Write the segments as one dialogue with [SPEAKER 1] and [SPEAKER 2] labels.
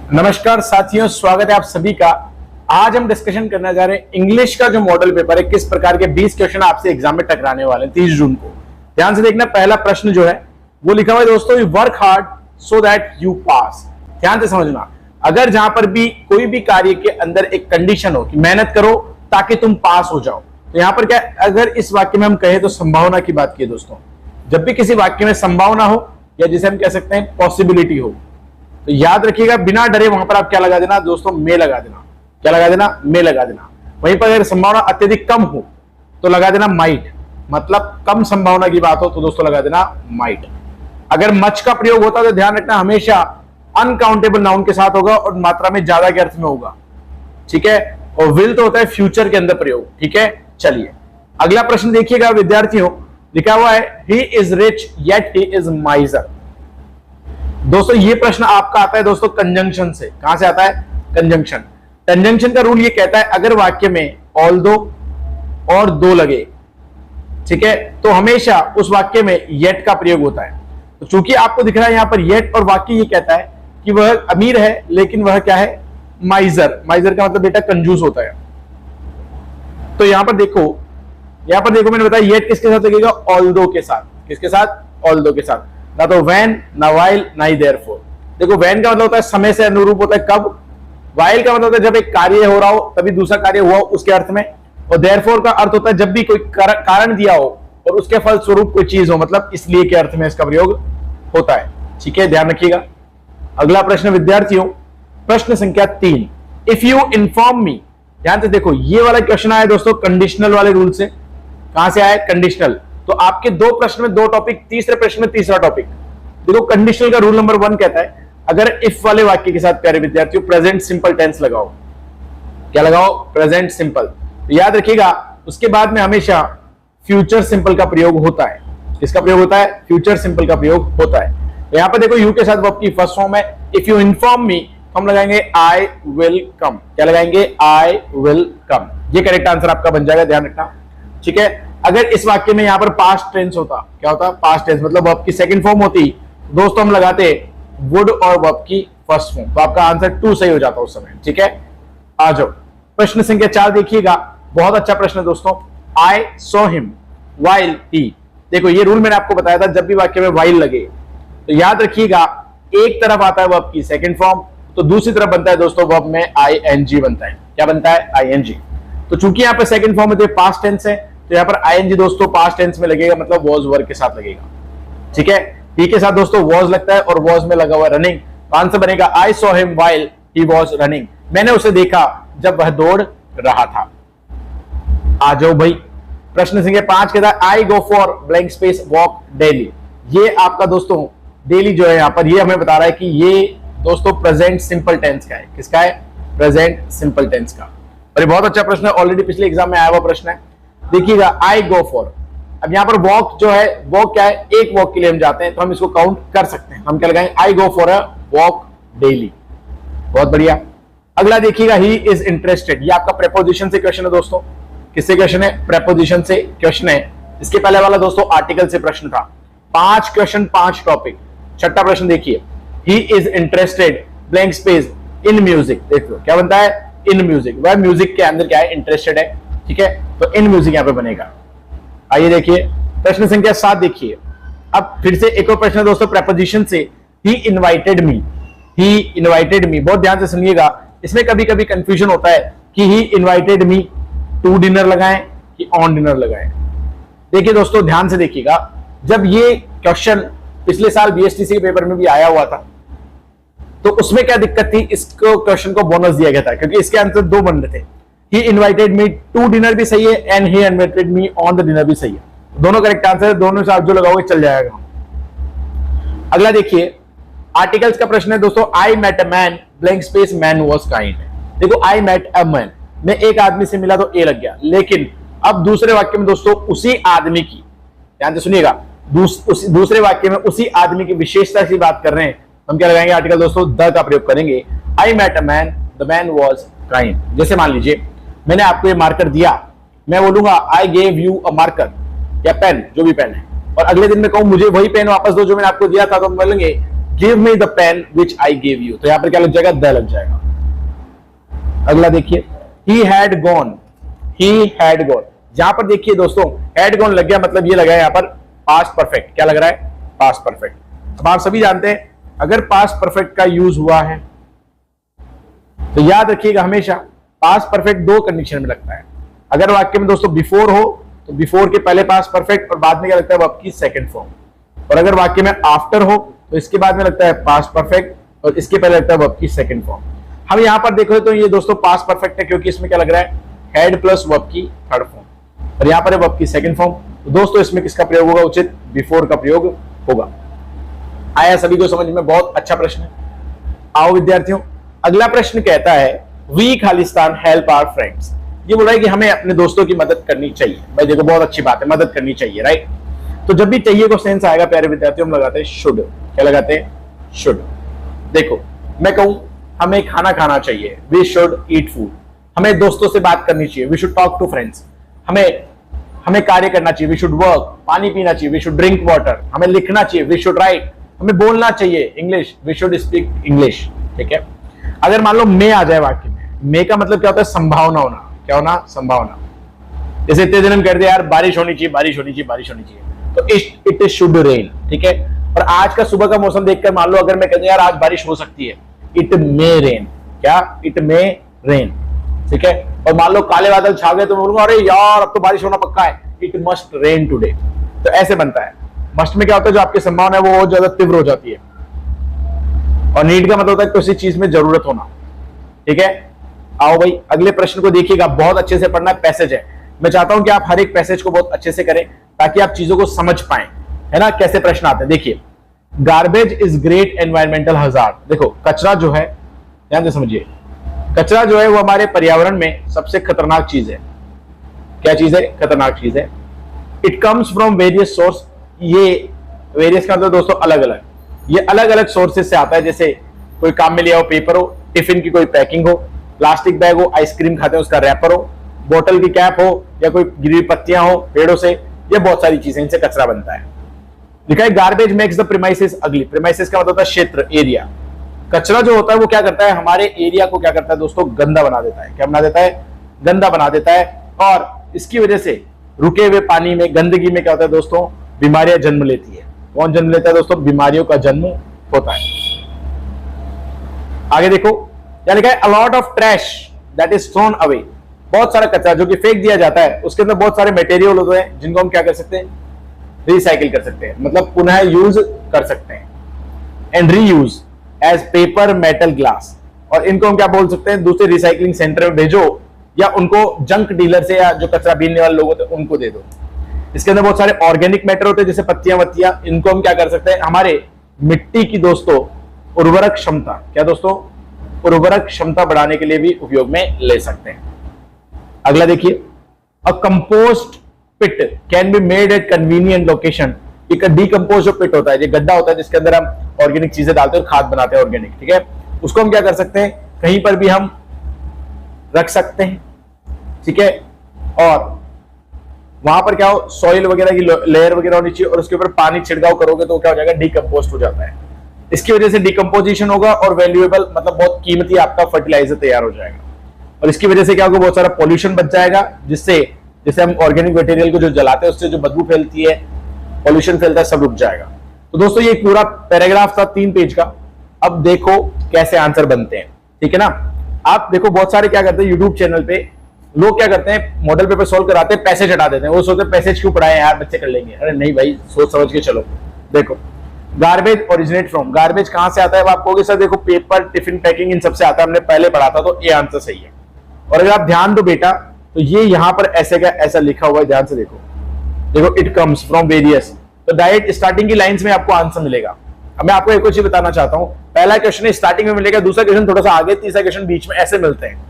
[SPEAKER 1] नमस्कार साथियों, स्वागत है आप सभी का। आज हम डिस्कशन करना जा रहे हैं इंग्लिश का जो मॉडल पेपर है, किस प्रकार के 20 क्वेश्चन आपसे एग्जाम में टकराने वाले हैं 30 जून को। ध्यान से देखना, पहला प्रश्न जो है वो लिखा हुआ है दोस्तों, you work hard so that you pass. ध्यान से समझना, अगर जहां पर भी कोई भी कार्य के अंदर एक कंडीशन हो कि मेहनत करो ताकि तुम पास हो जाओ, तो यहां पर क्या, अगर इस वाक्य में हम कहें तो संभावना की बात की दोस्तों। जब भी किसी वाक्य में संभावना हो या जिसे हम कह सकते हैं पॉसिबिलिटी हो, तो याद रखिएगा बिना डरे वहां पर आप क्या लगा देना दोस्तों, मे लगा देना। क्या लगा देना? मे लगा देना। वहीं पर अगर संभावना अत्यधिक कम हो तो लगा देना माइट, मतलब कम संभावना की बात हो तो दोस्तों लगा देना माइट। अगर मच का प्रयोग होता तो ध्यान रखना हमेशा अनकाउंटेबल नाउन के साथ होगा और मात्रा में ज्यादा के अर्थ में होगा, ठीक है। और विल तो होता है फ्यूचर के अंदर प्रयोग, ठीक है। चलिए अगला प्रश्न देखिएगा विद्यार्थियों, लिखा हुआ है he is rich yet he is माइजर। दोस्तों ये प्रश्न आपका आता है दोस्तों कंजंक्शन से। कहां से आता है? कंजंक्शन। कंजंक्शन का रूल ये कहता है अगर वाक्य में ऑल्दो और दो लगे, ठीक है, तो हमेशा उस वाक्य में येट का प्रयोग होता है। तो चूंकि आपको दिख रहा है यहां पर येट, और वाक्य ये कहता है कि वह अमीर है लेकिन वह क्या है? माइजर। माइजर का मतलब बेटा कंजूस होता है। तो यहां पर देखो मैंने बताया येट किसके साथ लगेगा? ऑल्दो के साथ। किसके साथ? ऑल्दो के साथ। ना तो वैन, ना वाइल, ना ही देयरफॉर। देखो वैन का मतलब होता है समय से अनुरूप होता है, कब। वाइल का मतलब होता है जब एक कार्य हो रहा हो तभी दूसरा कार्य हुआ उसके अर्थ में। और देयरफॉर का अर्थ होता है जब भी कोई कारण दिया हो और उसके फलस्वरूप कोई चीज हो, मतलब इसलिए के अर्थ में इसका प्रयोग होता है, ठीक है, ध्यान रखिएगा। अगला प्रश्न विद्यार्थियों, प्रश्न संख्या 3, इफ यू इन्फॉर्म मी। ध्यान से देखो, ये वाला क्वेश्चन आया दोस्तों कंडीशनल वाले रूल से। कहां से आया? कंडीशनल। तो आपके दो प्रश्न में दो टॉपिक, तीसरे प्रश्न में तीसरा टॉपिक। देखो कंडीशनल का रूल नंबर 1 कहता है अगर इफ वाले वाक्य के साथ प्यारे विद्यार्थियों प्रेजेंट सिंपल टेंस लगाओ। क्या लगाओ? Present simple. तो याद रखिएगा उसके बाद में हमेशा फ्यूचर सिंपल का प्रयोग होता है। किसका प्रयोग होता है? फ्यूचर सिंपल का प्रयोग होता है। तो यहां पर देखो यू के साथ वर्ब की फर्स्ट फॉर्म है, इफ यू इन्फॉर्म मी, हम लगाएंगे आई विल कम। क्या लगाएंगे? I will come. ये करेक्ट आंसर आपका बन जाएगा, ध्यान रखना, ठीक है। अगर इस वाक्य में यहां पर पास्ट टेंस होता, क्या होता? पास्ट टेंस, मतलब वर्ब की सेकंड फॉर्म होती दोस्तों, हम लगाते वुड और वर्ब की फर्स्ट फॉर्म, तो आपका आंसर 2 सही हो जाता उस समय, ठीक है। आ जाओ प्रश्न संख्या 4 देखिएगा, बहुत अच्छा प्रश्न है दोस्तों। I saw him while he. देखो ये रूल मैंने आपको बताया था, जब भी वाक्य में व्हाइल लगे तो याद रखिएगा एक तरफ आता है वर्ब की सेकंड फॉर्म, तो दूसरी तरफ बनता है दोस्तों वर्ब में आईएनजी बनता है। क्या बनता है? आईएनजी। तो चूंकि यहां पर सेकंड फॉर्म है तो पास्ट टेंस है, तो यहां पर आईएनजी दोस्तों पास्ट टेंस में लगेगा, मतलब वॉज वर्ब के साथ लगेगा, ठीक है। ही के साथ दोस्तों वॉज लगता है और वॉज में लगा हुआ रनिंग, तो आंसर बनेगा I saw him while he was running. मैंने उसे देखा जब वह दौड़ रहा था। आ जाओ भाई, प्रश्न संख्या 5 कहता है I go for blank space walk daily. ये आपका दोस्तों डेली जो है यहां पर ये हमें बता रहा है कि ये दोस्तों प्रेजेंट सिंपल टेंस का है। किसका है? प्रेजेंट सिंपल टेंस का। और ये बहुत अच्छा प्रश्न है, ऑलरेडी पिछले एग्जाम में आया हुआ प्रश्न है। देखिएगा आई गो फॉर, अब यहां पर वॉक जो है, वॉक क्या है? एक वॉक के लिए हम जाते हैं, तो हम इसको काउंट कर सकते हैं। हम क्या लगाएंगे? I go for a walk daily. बहुत बढ़िया। अगला देखिएगा ही इज इंटरेस्टेड। ये आपका प्रेपोजिशन से क्वेश्चन है दोस्तों। किससे क्वेश्चन है? प्रेपोजिशन से क्वेश्चन है। इसके पहले वाला दोस्तों आर्टिकल से प्रश्न था। 5 क्वेश्चन 5 टॉपिक। छठा प्रश्न देखिए, he is interested blank space in music. देखो क्या बनता है? In music. वह म्यूजिक के अंदर क्या है? इंटरेस्टेड है, ठीक है, तो इन म्यूजिक यहां पे बनेगा। आइए देखिए प्रश्न संख्या 7 देखिए। अब फिर से एक और प्रश्न है दोस्तों प्रेपोजिशन से, ही इनवाइटेड मी। ही इनवाइटेड मी, बहुत ध्यान से सुनिएगा, इसमें कभी कभी कंफ्यूजन होता है कि ही इनवाइटेड मी टू डिनर लगाएं कि ऑन डिनर लगाएं। देखिए दोस्तों ध्यान से देखिएगा, जब ये क्वेश्चन पिछले साल बीएसटीसी के पेपर में भी आया हुआ था तो उसमें क्या दिक्कत थी? इसको क्वेश्चन को बोनस दिया गया था क्योंकि इसके आंसर 2 बन रहे थे। He invited me to dinner भी सही है and he invited me on the dinner भी सही है। दोनों करेक्ट आंसर है, दोनों से आप जो लगाओगे चल जाएगा। अगला देखिए आर्टिकल्स का प्रश्न है दोस्तों, I met a man blank space man was kind। देखो I met a man, मैं एक आदमी से मिला तो ए लग गया, लेकिन अब दूसरे वाक्य में दोस्तों उसी आदमी की, ध्यान से सुनिएगा, दूसरे वाक्य में उसी आदमी की विशेषता की बात कर रहे हैं, हम क्या लगाएंगे? आर्टिकल दोस्तों द का प्रयोग करेंगे। I met a man, the man was kind। जैसे मान लीजिए मैंने आपको ये मार्कर दिया, मैं बोलूंगा I gave you a marker या पेन, जो भी पेन है, और अगले दिन में कहूं मुझे वही पेन वापस दो जो मैंने आपको दिया था, तो हम बोलेंगे give me the pen which I give you, तो यहां पर क्या लग जाएगा, द लग जाएगा। अगला देखिए, he had gone, he had gone, जहां पर देखिए दोस्तों हैड गॉन लग गया, मतलब ये लगा है यहां पर पास्ट परफेक्ट, क्या लग रहा है, पास्ट परफेक्ट। अब आप सभी जानते हैं अगर पास्ट परफेक्ट का यूज हुआ है तो याद रखिएगा हमेशा पास्ट परफेक्ट दो कंडीशन में लगता है। अगर वाक्य में दोस्तों बिफोर हो तो बिफोर के पहले पास्ट परफेक्ट और बाद में क्या लगता है, वर्ब की सेकंड फॉर्म, और अगर वाक्य में आफ्टर हो तो इसके बाद में लगता है पास्ट परफेक्ट और इसके पहले लगता है वर्ब की सेकंड फॉर्म। हम यहां पर देखो तो ये दोस्तों पास्ट परफेक्ट है क्योंकि इसमें क्या लग रहा है, हैड प्लस वर्ब की थर्ड फॉर्म, और यहां पर है वर्ब की सेकंड फॉर्म। तो दोस्तों इसमें किसका प्रयोग होगा, उचित बिफोर का प्रयोग होगा। आया सभी को समझ में, बहुत अच्छा प्रश्न है। आओ विद्यार्थियों, अगला प्रश्न कहता है we Khalistan help our friends. ये बोल रहा है कि हमें अपने दोस्तों की मदद करनी चाहिए। भाई देखो बहुत अच्छी बात है, मदद करनी चाहिए, राइट। तो जब भी चाहिए को सेंस आएगा प्यारे विद्यार्थियों, हम लगाते हैं शुड। क्या लगाते हैं, शुड। देखो मैं कहूं हमें खाना खाना चाहिए, वी शुड ईट फूड। हमें दोस्तों से बात करनी चाहिए, we should talk to friends. हमें कार्य करना चाहिए, वी शुड वर्क। पानी पीना चाहिए, वी शुड ड्रिंक वाटर। हमें लिखना चाहिए, वी शुड राइट। हमें बोलना चाहिए English, we should speak English. ठीक है, अगर मान लो मे आ जाए वाक्य में, मे का मतलब क्या होता है, संभावना होना। क्या होना, संभावना। जैसे इतने दिन हम कहते हैं यार बारिश होनी चाहिए, बारिश होनी चाहिए, बारिश होनी चाहिए, तो इट शुड रेन। ठीक है, और आज का सुबह का मौसम देखकर मान लो अगर मैं कहता हूं यार आज बारिश हो सकती है, इट मे रेन। क्या, इट मे रेन। ठीक है, और मान लो काले बादल छा गए तो मैं बोलूंगा अरे यार अब तो बारिश होना पक्का है, इट मस्ट रेन टुडे। तो ऐसे बनता है। मस्ट में क्या होता है, जो आपकी संभावना है वो बहुत ज्यादा तीव्र हो जाती है, और नीड का मतलब होता है किसी चीज में जरूरत होना। ठीक है, आओ भाई अगले प्रश्न को देखिएगा, बहुत अच्छे से पढ़ना है, पैसेज है। मैं चाहता हूं कि आप हर एक पैसेज को बहुत अच्छे से करें ताकि आप चीजों को समझ पाएं, है ना, कैसे प्रश्न आते हैं। देखिए, garbage is great environmental hazard. देखो कचरा जो है, ध्यान से समझिए, कचरा जो है वो हमारे पर्यावरण में सबसे खतरनाक चीज है। क्या चीज है, खतरनाक चीज है। It comes from various source. ये वेरियस का मतलब दोस्तों अलग अलग, ये अलग अलग सोर्सेज से आता है। जैसे कोई काम में लिया हो पेपर हो, टिफिन की कोई पैकिंग हो, प्लास्टिक बैग हो, आइसक्रीम खाते हैं उसका रैपर हो, बोतल की कैप हो, या कोई गिरी हुई पत्तियां हो पेड़ों से, ये बहुत सारी चीजें, इनसे कचरा बनता है। लिखा है गार्बेज मेक्स द प्रीमाइसेस अगली। प्रीमाइसेस का मतलब होता है क्षेत्र, एरिया। कचरा जो होता है वो क्या करता है, हमारे एरिया को क्या करता है दोस्तों, गंदा बना देता है। क्या बना देता है, गंदा बना देता है। और इसकी वजह से रुके हुए पानी में, गंदगी में क्या होता है दोस्तों, बीमारियां जन्म लेती है। कौन जन्म लेता है दोस्तों, बीमारियों का जन्म होता है। आगे देखो क्या लिखा है, a lot of trash that is thrown away. बहुत सारा कचरा जो कि फेंक दिया जाता है, उसके अंदर बहुत सारे मटेरियल होते हैं जिनको हम क्या कर सकते हैं, रिसाइकिल कर सकते हैं, मतलब पुनः यूज कर सकते हैं। And reuse as paper, metal, glass. और इनको हम क्या बोल सकते हैं, दूसरे रिसाइकलिंग सेंटर में भेजो, या उनको जंक डीलर से या जो कचरा बीनने वाले लोग होते हैं उनको दे दो। इसके अंदर बहुत सारे ऑर्गेनिक मैटर होते हैं जैसे पत्तियां वत्तियां, इनको हम क्या कर सकते हैं, हमारे मिट्टी की दोस्तों उर्वरक क्षमता, क्या दोस्तों, उर्वरक क्षमता बढ़ाने के लिए भी उपयोग में ले सकते हैं। अगला देखिए, a compost pit can be made at convenient location. एक डीकंपोज जो पिट होता है, ये गड्ढा होता है जिसके अंदर हम ऑर्गेनिक चीजें डालते हैं और खाद बनाते हैं ऑर्गेनिक। ठीक है, उसको हम क्या कर सकते हैं, कहीं पर भी हम रख सकते हैं। ठीक है, और वहां पर क्या हो, सॉइल वगैरह की लेयर वगैरह होनी चाहिए, और उसके ऊपर पानी छिड़काव करोगे तो क्या हो जाएगा, डीकंपोस्ट हो जाता है। इसकी वजह से डीकंपोजिशन होगा और वैल्यूएबल मतलब बहुत कीमती आपका फर्टिलाइजर तैयार हो जाएगा। और इसकी वजह से क्या होगा, बहुत सारा पॉल्यूशन बच जाएगा, जिससे जैसे हम ऑर्गेनिक मटेरियल को जो जलाते हैं उससे जो बदबू फैलती है, पॉल्यूशन फैलता है, सब रुक जाएगा। तो दोस्तों ये पूरा पैराग्राफ था 3 पेज का। अब देखो कैसे आंसर बनते हैं। ठीक है ना, आप देखो बहुत सारे क्या करते हैं यूट्यूब चैनल पे लोग क्या करते हैं, मॉडल पेपर सोल्व कराते हैं, पैसेज हटा देते हैं। वो सोचते हैं पैसेज क्यों पढ़ाए यार, बच्चे कर लेंगे। अरे नहीं भाई, सोच समझ के चलो। देखो गार्बेज ओरिजिनेट फ्रॉम, गार्बेज कहां से आता है, आप कहोगे सर देखो पेपर, टिफिन, पैकिंग, इन सबसे आता है, हमने पहले पढ़ा था, तो ये आंसर सही है। और अगर आप ध्यान दो बेटा तो ये यहां पर ऐसे का ऐसा लिखा हुआ है, ध्यान से देखो। देखो इट कम्स फ्रॉम वेरियस, तो डायरेक्ट स्टार्टिंग की लाइंस में आपको आंसर मिलेगा। अब मैं आपको एक और चीज बताना चाहता हूं, पहला क्वेश्चन स्टार्टिंग में मिलेगा, दूसरा क्वेश्चन थोड़ा सा आगे, तीसरा क्वेश्चन बीच में, ऐसे मिलते हैं।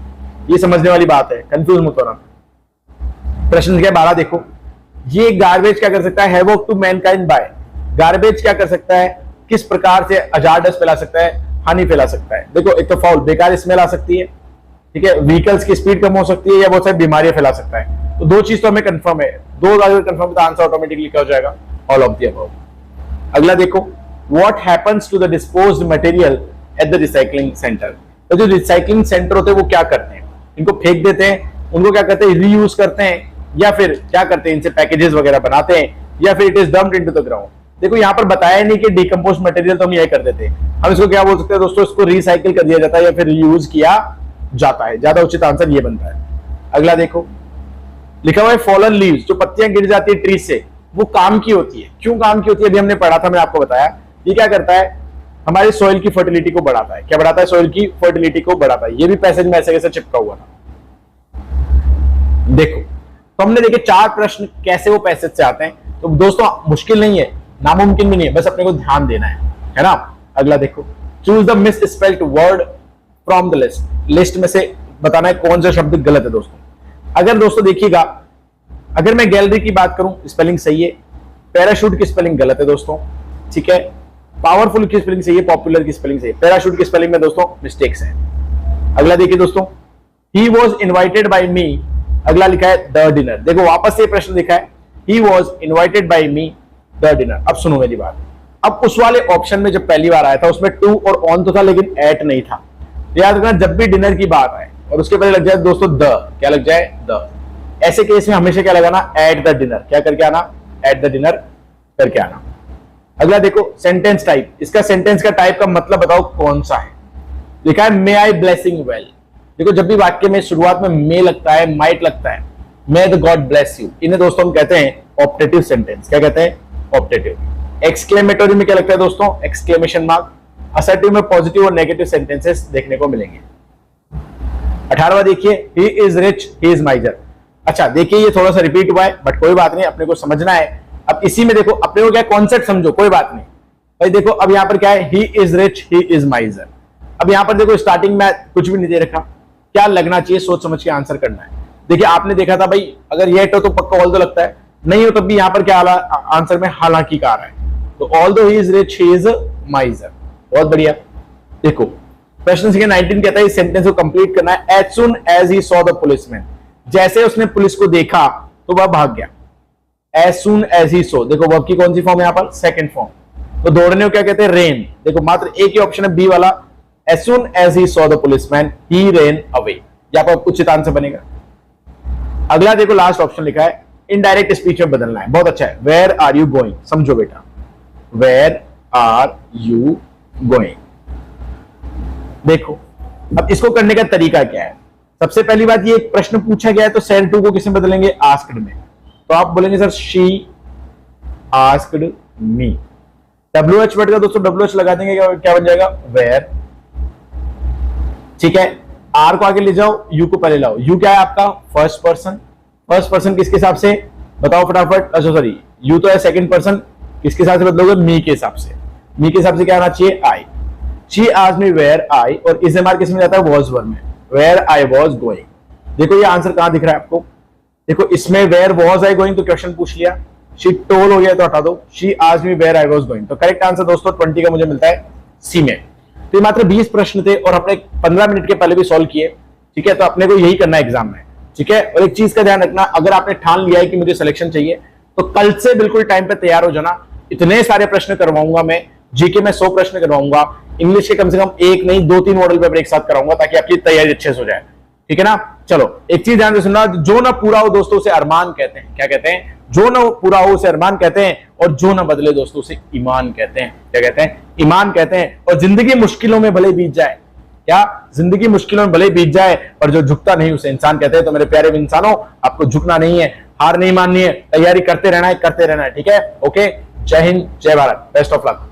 [SPEAKER 1] ये समझने वाली बात है, कंफ्यूज मत होना। प्रश्न संख्या 12 देखो, ये गार्बेज क्या कर सकता है, havoc to mankind by. Garbage क्या कर सकता है, किस प्रकार से अजारडस फैला सकता है, हानि फैला सकता है। देखो एक तो फाउल, बेकार स्मेल आ सकती है, ठीक है, व्हीकल्स की स्पीड कम हो सकती है, या बहुत सारी बीमारियां फैला सकता है। तो दो चीज तो हमें कंफर्म है, दो अगर कंफर्म तो आंसर ऑटोमेटिकली क्या हो जाएगा, ऑल ऑफ द अबव। अगला देखो, what happens to the disposed material at the recycling centre. तो जो रिसाइकलिंग सेंटर होते हैं वो क्या करते हैं, इनको फेंक देते हैं, उनको क्या करते हैं, रीयूज करते हैं, या फिर क्या करते हैं, इनसे पैकेजेस वगैरह बनाते हैं, या फिर it is dumped into the ground. देखो यहाँ पर बताया नहीं कि डिकम्पोज मटेरियल तो हम यही कर देते हैं, हम इसको क्या बोल सकते हैं दोस्तों, इसको रिसाइकिल कर दिया जाता है या फिर रीयूज किया जाता है। ज्यादा उचित आंसर ये बनता है। अगला देखो, लिखा हुआ है फॉलन लीव्स, जो पत्तियां गिर जाती है ट्री से, वो काम की होती है। क्यों काम की होती है, अभी हमने पढ़ा था, मैंने आपको बताया। ये क्या करता है, हमारे सॉइल की फर्टिलिटी को बढ़ाता है। क्या बढ़ाता है, सॉइल की फर्टिलिटी को बढ़ाता है। ये भी पैसेज में ऐसे कैसे चिपका हुआ था। देखो, तो हमने देखे 4 प्रश्न कैसे वो पैसेज से आते हैं। तो दोस्तों मुश्किल नहीं है, नामुमकिन भी नहीं है, बस अपने को ध्यान देना है ना। अगला देखो, choose the miss spelled word from the list. List में से बताना है कौन सा शब्द गलत है दोस्तों। अगर दोस्तों देखिएगा, अगर मैं गैलरी की बात करूं, स्पेलिंग सही है। पैराशूट की स्पेलिंग गलत है दोस्तों, ठीक है। पावरफुल की स्पेलिंग सही है, पॉपुलर की स्पेलिंग सही है। पैराशूट की स्पेलिंग में दोस्तों मिस्टेक्स हैं। अगला देखिए दोस्तों, ही वॉज इन्वाइटेड बाई मी, अगला लिखा है द डिनर। देखो वापस से प्रश्न लिखा है, he was invited by me the dinner. अब सुनो मेरी बात, अब उस वाले ऑप्शन में जब पहली बार आया था उसमें टू और ऑन तो था लेकिन एट नहीं था। याद रखना, जब भी डिनर की बात आए और उसके पहले लग जाए दोस्तों द, क्या लग जाए, द, ऐसे केस में हमेशा क्या लगाना, एट द डिनर। क्या करके आना, एट द डिनर करके आना। अगला देखो, सेंटेंस टाइप, इसका सेंटेंस का टाइप का मतलब बताओ कौन सा है। लिखा है मे आई ब्लेसिंग वेल। देखो जब भी वाक्य में शुरुआत में मे लगता है, माइट लगता है, मे द गॉड ब्लेस यू, इन्हें दोस्तों हम कहते हैं ऑप्टेटिव सेंटेंस। क्या कहते हैं, ऑप्टेटिव। एक्सक्लेमेटरी में क्या लगता है दोस्तों, एक्सक्लेमेशन मार्क। असर्टिव में पॉजिटिव और नेगेटिव सेंटेंसेस देखने को मिलेंगे। 18वां देखिए, he is rich, he is माइजर। अच्छा देखिए, ये थोड़ा सा रिपीट हुआ है बट कोई बात नहीं, अपने को समझना है। अब इसी में देखो, अपने को क्या कॉन्सेप्ट समझो, कोई बात नहीं भाई। देखो अब यहां पर क्या है, he is rich, he is माइजर। अब यहां पर देखो स्टार्टिंग में कुछ भी नहीं दे रखा, क्या लगना चाहिए, सोच समझ के आंसर करना है। देखिए आपने देखा था भाई, अगर ये तो पक्का ऑल दो लगता है, नहीं हो तब भी यहां पर क्या आंसर में हालांकि का रहा है। तो ऑल दो he is rich, he is माइजर। बहुत बढ़िया। देखो प्रश्न संख्या 19 कहता है इस सेंटेंस को कंप्लीट करना है। As soon as he saw the policeman, जैसे उसने पुलिस को देखा तो वह भाग गया। एज सुन एज ही सो, देखो वर्ब की कौन सी फॉर्म है यहाँ पर, सेकंड फॉर्म। तो दौड़ने को क्या कहते हैं, रेन। देखो मात्र एक ही ऑप्शन है बी वाला, as soon as he saw the policeman he ran away. यहाँ पर उचित आंसर बनेगा। अगला देखो लास्ट ऑप्शन लिखा है, इनडायरेक्ट स्पीच में बदलना है। बहुत अच्छा है, वेयर आर यू गोइंग। समझो बेटा, वेयर आर यू गोइंग। देखो अब इसको करने का तरीका क्या है। सबसे पहली बात, ये एक प्रश्न पूछा गया है तो सेड टू को किसमें बदलेंगे, आस्क्ड में। तो आप बोलेंगे sir she asked me. WH word का दोस्तों WH लगा देंगे, क्या बन जाएगा, वेयर। ठीक है, आर को आगे ले जाओ, यू को पहले लाओ। यू क्या है आपका, फर्स्ट पर्सन। फर्स्ट पर्सन किसके हिसाब से बताओ फटाफट, अच्छा सॉरी यू तो है सेकंड पर्सन, किसके हिसाब से बदलोगे, मी के हिसाब से। मी के हिसाब से क्या आना चाहिए, I. She asked me where I, और इस एमआर किस में जाता है, वाज वर्ब में, वेयर आई वाज गोइंग। देखो ये आंसर कहां दिख रहा है आपको, देखो इसमें वेयर वाज आई गोइंग तो क्वेश्चन पूछ लिया, शी टोल हो गया तो हटा दो, she asked me where I was going. तो करेक्ट आंसर दोस्तों 20 का मुझे मिलता है सी में। तो ये मात्र 20 प्रश्न थे और अपने 15 मिनट के पहले भी सॉल्व किए। ठीक है, तो अपने को यही करना है एग्जाम में। ठीक है, और एक चीज का ध्यान रखना, अगर आपने ठान लिया है कि मुझे सिलेक्शन चाहिए तो कल से बिल्कुल टाइम पे तैयार हो जाना। इतने सारे प्रश्न करवाऊंगा मैं, जीके में 100 प्रश्न करवाऊंगा, इंग्लिश के कम से कम एक नहीं 2-3 मॉडल पेपर एक साथ कराऊंगा ताकि आपकी तैयारी अच्छे से हो जाए। ठीक है ना, चलो एक चीज ध्यान से सुनना, जो ना पूरा हो दोस्तों उसे अरमान कहते हैं। क्या कहते हैं, जो ना पूरा हो उसे अरमान कहते हैं, और जो ना बदले दोस्तों उसे ईमान कहते हैं। क्या कहते हैं, ईमान कहते हैं। और जिंदगी मुश्किलों में भले बीत जाए, क्या जिंदगी मुश्किलों में भले बीत जाए, पर जो झुकता नहीं उसे इंसान कहते हैं। तो मेरे प्यारे इंसानों, आपको झुकना नहीं है, हार नहीं माननी है, तैयारी करते रहना है, करते रहना है। ठीक है, ओके, जय हिंद, जय भारत, बेस्ट ऑफ लक।